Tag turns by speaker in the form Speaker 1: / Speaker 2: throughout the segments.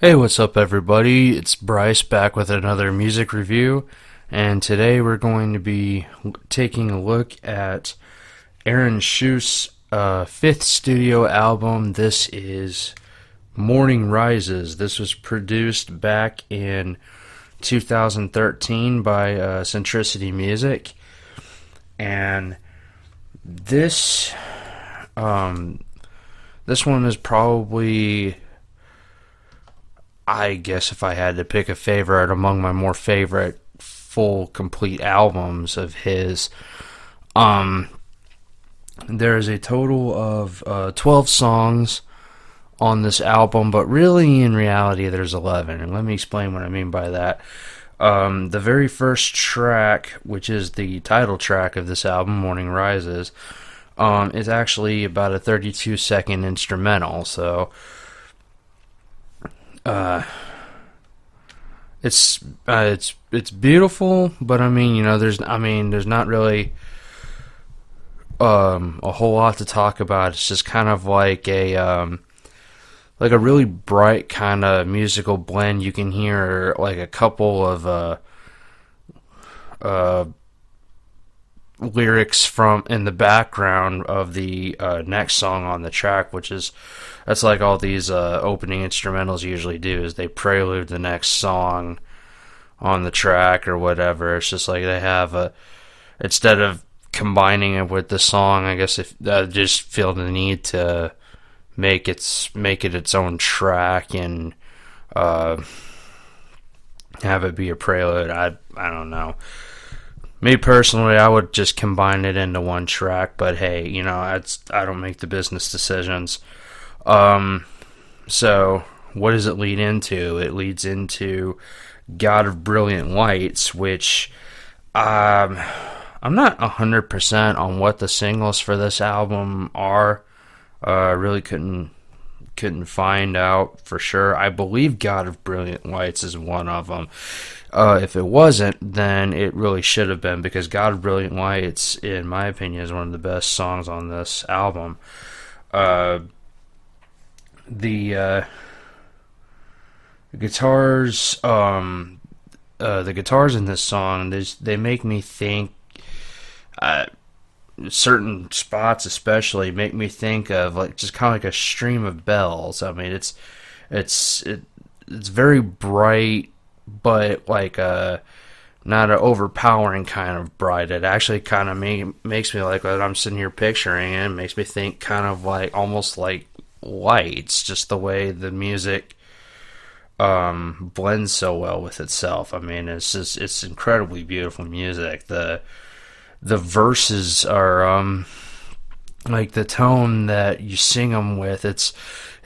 Speaker 1: Hey, what's up, everybody? It's Bryce back with another music review, and today we're going to be taking a look at Aaron Shust's fifth studio album. This is Morning Rises. This was produced back in 2013 by Centricity Music, and this this one is probably, I guess, if I had to pick a favorite among my more favorite full complete albums of his. There is a total of 12 songs on this album, but really in reality there's 11, and let me explain what I mean by that. The very first track, which is the title track of this album, Morning Rises, is actually about a 32-second instrumental, so it's beautiful, but there's not really a whole lot to talk about. It's just kind of like a really bright kind of musical blend. You can hear like a couple of lyrics from in the background of the next song on the track, that's like all these opening instrumentals usually do, is they prelude the next song on the track or whatever. It's just like they have instead of combining it with the song, I guess, if just feel the need to make it its own track and have it be a prelude. I don't know. Me personally, I would just combine it into one track, but hey, I don't make the business decisions. So what does it lead into? It leads into God of Brilliant Lights, which I'm not 100% on what the singles for this album are. Really couldn't find out for sure. I believe God of Brilliant Lights is one of them. If it wasn't, then it really should have been, because God of Brilliant Lights, in my opinion, is one of the best songs on this album. The guitars, the guitars in this song, they make me think. Certain spots, especially, make me think of like just kind of like a stream of bells. I mean, it's very bright, but like not an overpowering kind of bright. It actually kind of makes me like what I'm sitting here picturing, and it makes me think kind of like almost like lights, just the way the music blends so well with itself. I mean, it's incredibly beautiful music. The verses are like the tone that you sing them with. It's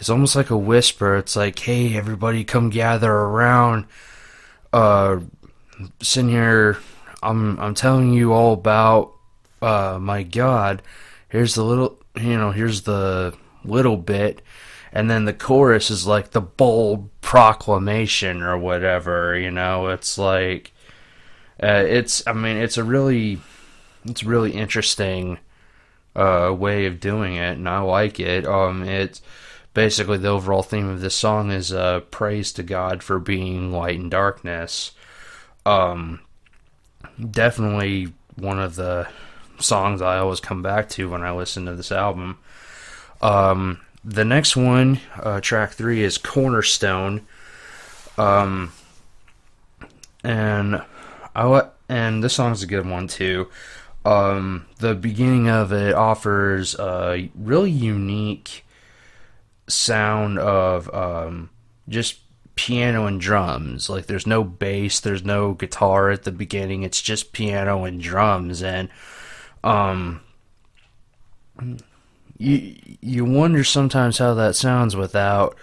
Speaker 1: almost like a whisper. It's like, hey, everybody, come gather around. Sitting here, I'm telling you all about my God. Here's the little bit, and then the chorus is like the bold proclamation or whatever. It's like it's a really interesting way of doing it, and I like it. It's basically, the overall theme of this song is praise to God for being light in darkness. Definitely one of the songs I always come back to when I listen to this album. The next one, track 3, is Cornerstone, and this song's a good one too. The beginning of it offers a really unique sound of just piano and drums. Like, there's no bass, there's no guitar at the beginning, it's just piano and drums, and you wonder sometimes how that sounds without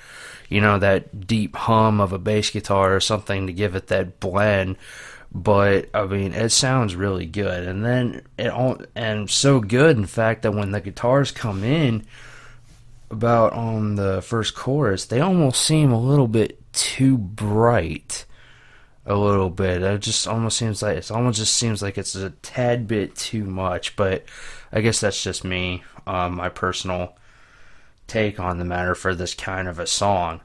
Speaker 1: that deep hum of a bass guitar or something to give it that blend. But I mean, it sounds really good, and then and so good, in fact, that when the guitars come in about on the first chorus, they almost seem a little bit too bright. A little bit. It almost seems like it's a tad bit too much. But I guess that's just me, my personal take on the matter for this kind of a song.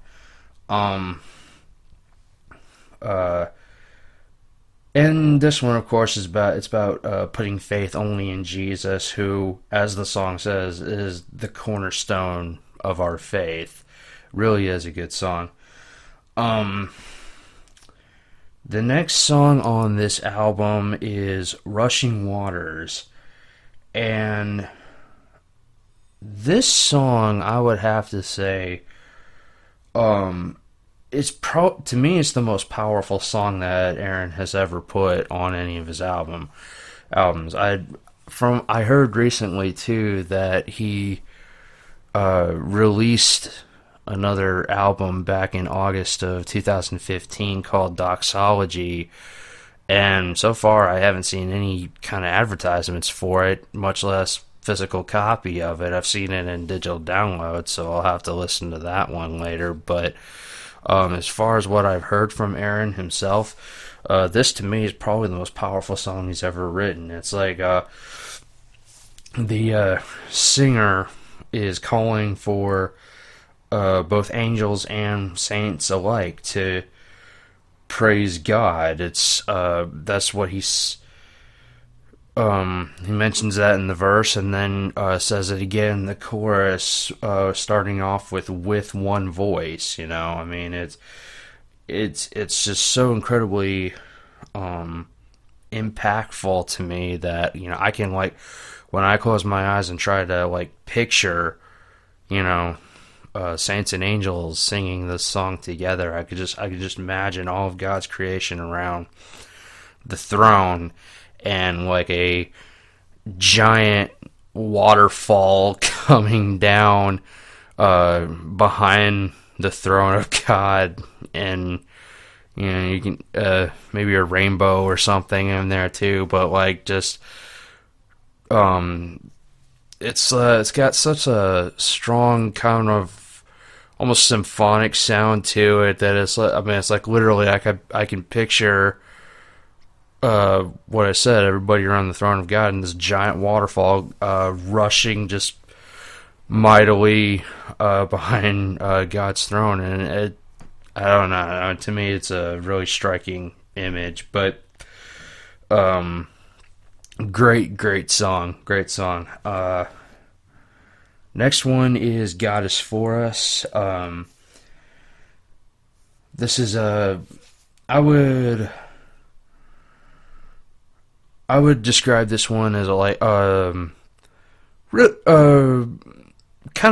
Speaker 1: And this one, of course, is about putting faith only in Jesus, who, as the song says, is the cornerstone of our faith. Really is a good song. Um, the next song on this album is Rushing Waters. And this song, I would have to say, um, to me, it's the most powerful song that Aaron has ever put on any of his albums. I heard recently too that he released another album back in August of 2015 called Doxology, and so far I haven't seen any kind of advertisements for it, much less physical copy of it. I've seen it in digital download, so I'll have to listen to that one later. But as far as what I've heard from Aaron himself, this to me is probably the most powerful song he's ever written. It's like the singer is calling for both angels and saints alike to praise God. It's that's what he mentions that in the verse, and then says it again in the chorus, starting off with one voice. You know, I mean, it's just so incredibly impactful to me that, you know, I can, like, when I close my eyes and try to, like, picture, you know, saints and angels singing this song together, I could just imagine all of God's creation around the throne, and like a giant waterfall coming down behind the throne of God, and, you know, you can maybe a rainbow or something in there too, but like just it's got such a strong kind of almost symphonic sound to it that it's like, I mean, it's like literally I can picture what I said, everybody around the throne of God and this giant waterfall rushing just mightily behind God's throne, and I don't know, to me it's a really striking image. But great song. Next one is God Is For Us. This is I would describe this one as a like kind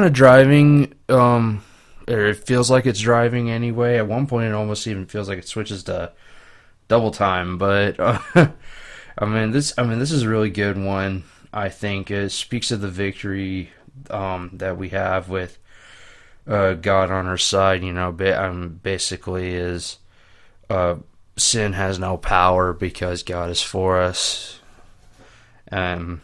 Speaker 1: of driving. Or it feels like it's driving anyway. At one point, it almost even feels like it switches to double time. But this is a really good one. I think it speaks of the victory that we have with God on our side. You know, basically is sin has no power because God is for us. Not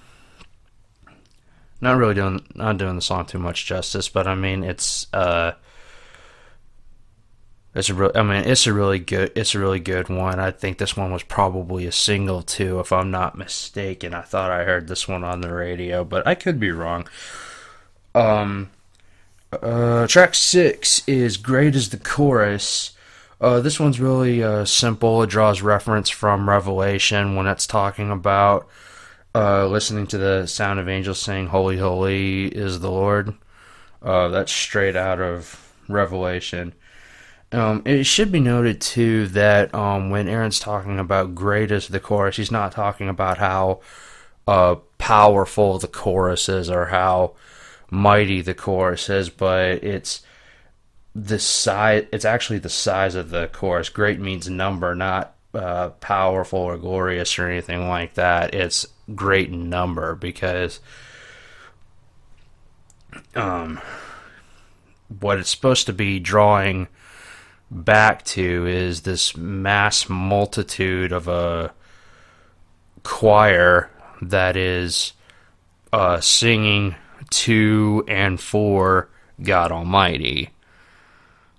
Speaker 1: doing the song too much justice, but I mean it's a really good one. I think this one was probably a single too, if I'm not mistaken. I thought I heard this one on the radio, but I could be wrong. Track 6 is Great Is the Chorus. This one's really simple. It draws reference from Revelation when it's talking about listening to the sound of angels saying, "Holy, holy is the Lord." That's straight out of Revelation. It should be noted too that when Aaron's talking about great is the chorus, he's not talking about how powerful the chorus is or how mighty the chorus is, but it's the size. It's actually the size of the chorus. Great means number, not powerful or glorious or anything like that. It's great in number because what it's supposed to be drawing back to is this mass multitude of a choir that is singing to and for God Almighty.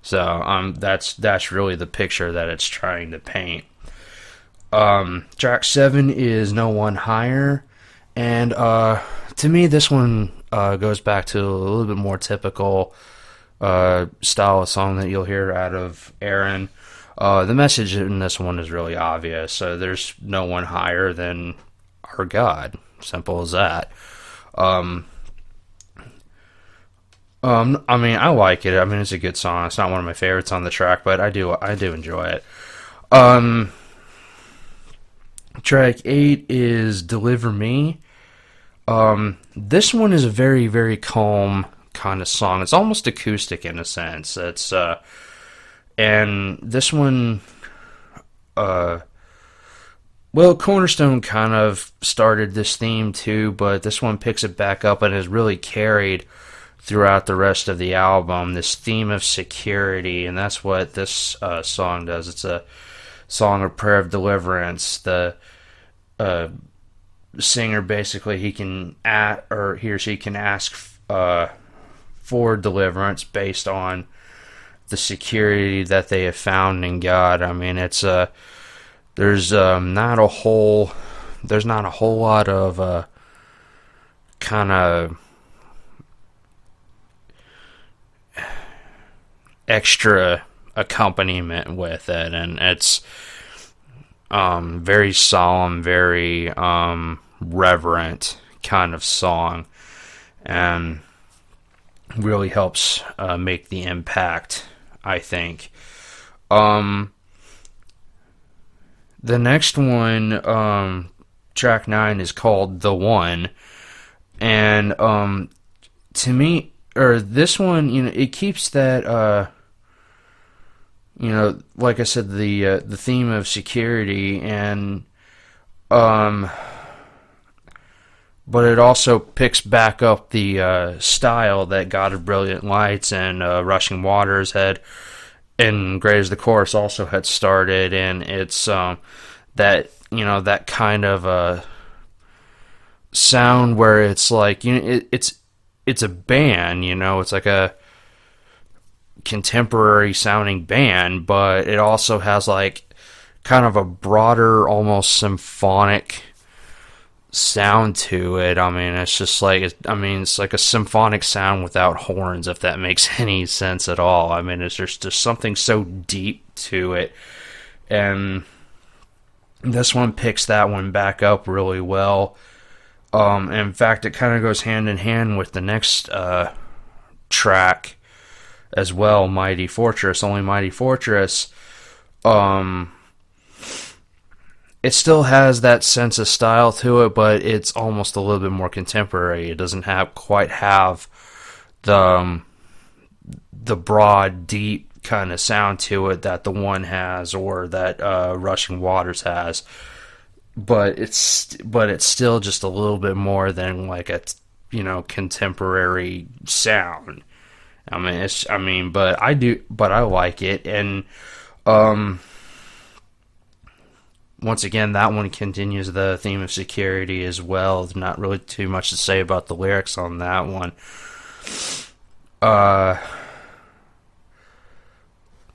Speaker 1: So that's really the picture that it's trying to paint. Track 7 is No One Higher, and to me this one goes back to a little bit more typical style of song that you'll hear out of Aaron. The message in this one is really obvious. So there's no one higher than our God. Simple as that. I mean, I like it. I mean, it's a good song. It's not one of my favorites on the track, but I do enjoy it. Track 8 is Deliver Me. This one is a very, very calm kind of song. It's almost acoustic in a sense. And this one, well, Cornerstone kind of started this theme too, but this one picks it back up and is really carried throughout the rest of the album, this theme of security, and that's what this song does. It's a song of prayer of deliverance. The singer basically, he or she can ask for deliverance based on the security that they have found in God. I mean, there's not a whole lot of kind of extra accompaniment with it, and it's very solemn, very reverent kind of song, and really helps make the impact, I think. The next one, track 9, is called The One, and to me, or this one, it keeps that like I said, the theme of security, and but it also picks back up the style that God of Brilliant Lights and Rushing Waters had, and Great as the Chorus also had started, and it's that kind of sound where it's like, it's a band, it's like a contemporary sounding band, but it also has like kind of a broader, almost symphonic sound to it. I mean, it's just like, it's like a symphonic sound without horns, if that makes any sense at all. I mean, it's just something so deep to it, and this one picks that one back up really well. In fact, it kind of goes hand in hand with the next track as well, Mighty Fortress. Only Mighty Fortress, it still has that sense of style to it, but it's almost a little bit more contemporary. It doesn't quite have the broad, deep kind of sound to it that The One has, or that Rushing Waters has. But it's still just a little bit more than like a contemporary sound. But I like it, and once again, that one continues the theme of security as well. There's not really too much to say about the lyrics on that one.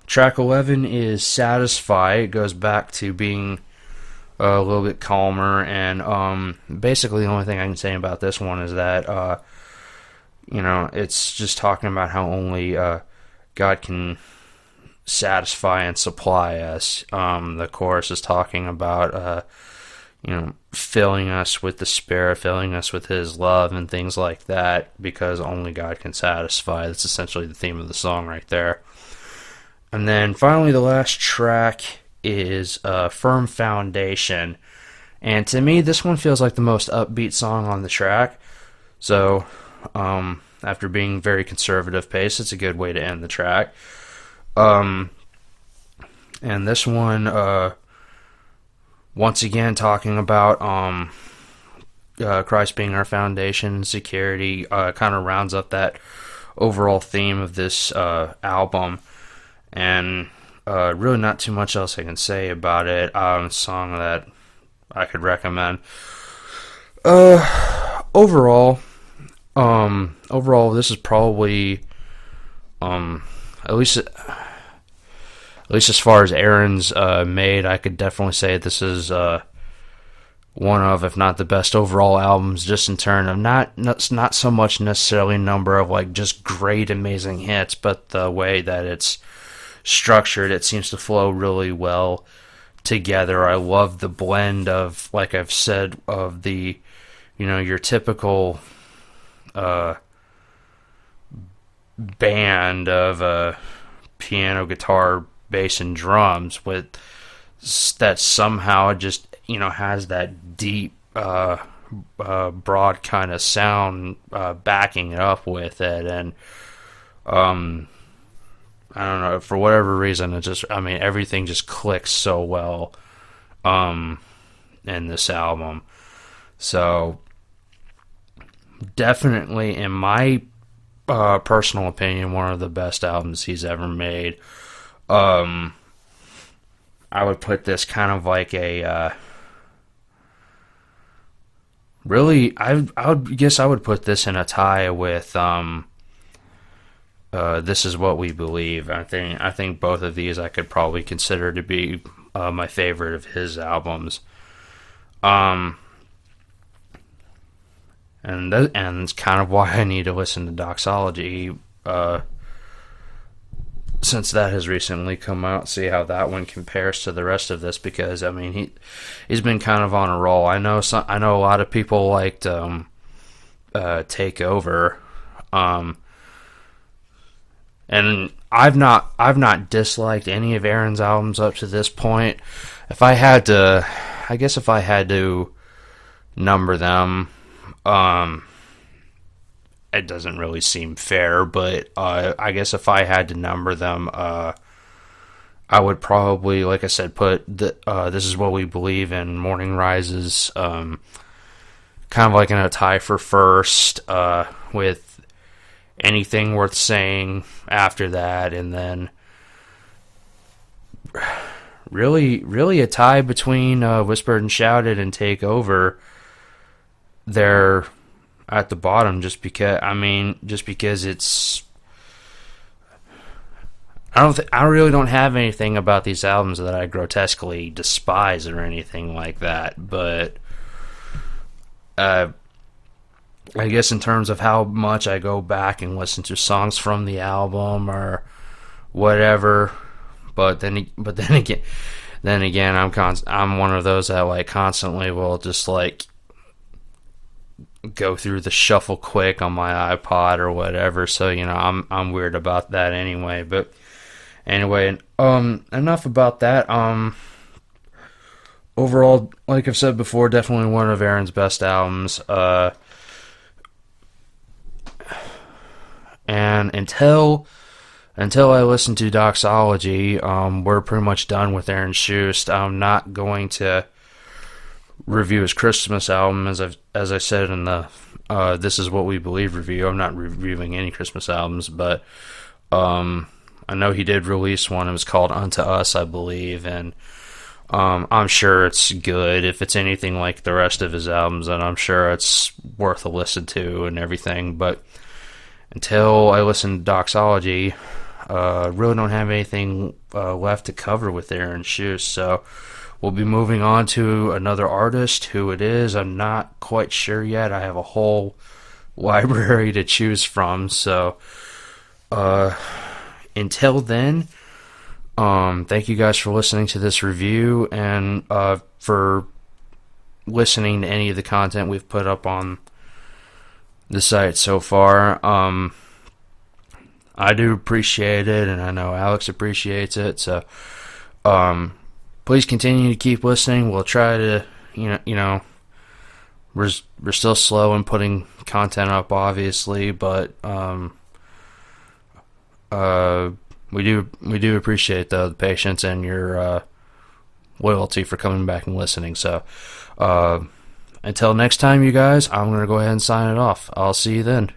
Speaker 1: Track 11 is Satisfy. It goes back to being a little bit calmer, and basically the only thing I can say about this one is that it's just talking about how only God can satisfy and supply us. The chorus is talking about filling us with the Spirit, filling us with His love and things like that, because only God can satisfy. That's essentially the theme of the song right there. And then finally, the last track is Firm Foundation, and to me this one feels like the most upbeat song on the track, so after being very conservative pace, it's a good way to end the track. And this one, once again, talking about Christ being our foundation, security, kind of rounds up that overall theme of this album, and really not too much else I can say about it. A song that I could recommend. Overall, this is probably, at least as far as Aaron's made, I could definitely say this is one of, if not the best overall albums, just in terms of not so much necessarily number of like just great, amazing hits, but the way that it's structured. It seems to flow really well together. I love the blend of, like I've said, of the, your typical band of piano, guitar, bass, and drums with that somehow just has that deep, broad kind of sound backing it up with it, and I don't know, for whatever reason, everything just clicks so well in this album. So definitely, in my personal opinion, one of the best albums he's ever made. I would put this kind of like a really, I would guess I would put this in a tie with This Is What We Believe. I think both of these I could probably consider to be my favorite of his albums. And it's kind of why I need to listen to Doxology, since that has recently come out. See how that one compares to the rest of this, because he's been kind of on a roll. I know a lot of people liked Take Over, and I've not disliked any of Aaron's albums up to this point. If I had to number them, it doesn't really seem fair, but I guess if I had to number them, I would probably, like I said, put This Is What We Believe and Morning Rises kind of like in a tie for first, with Anything Worth Saying after that, and then really a tie between Whispered and Shouted and Take Over. They're at the bottom just because it's, I really don't have anything about these albums that I grotesquely despise or anything like that, but I guess in terms of how much I go back and listen to songs from the album or whatever, but then again, I'm one of those that like constantly will just like go through the shuffle quick on my iPod or whatever. So I'm weird about that anyway. But anyway, enough about that. Overall, like I've said before, definitely one of Aaron's best albums. And until I listen to Doxology, we're pretty much done with Aaron Shust. I'm not going to review his Christmas album, as I said in the This Is What We Believe review. I'm not reviewing any Christmas albums, but I know he did release one. It was called Unto Us, I believe, and I'm sure it's good. If it's anything like the rest of his albums, then I'm sure it's worth a listen to and everything. But until I listen to Doxology, really don't have anything left to cover with Aaron Shust. So we'll be moving on to another artist. Who it is, I'm not quite sure yet. I have a whole library to choose from. So until then, thank you guys for listening to this review, and for listening to any of the content we've put up on the site so far. I do appreciate it, and I know Alex appreciates it. So please continue to keep listening. We'll try to, we're still slow in putting content up, obviously, but we do appreciate the patience and your loyalty for coming back and listening. So until next time, you guys, I'm going to go ahead and sign it off. I'll see you then.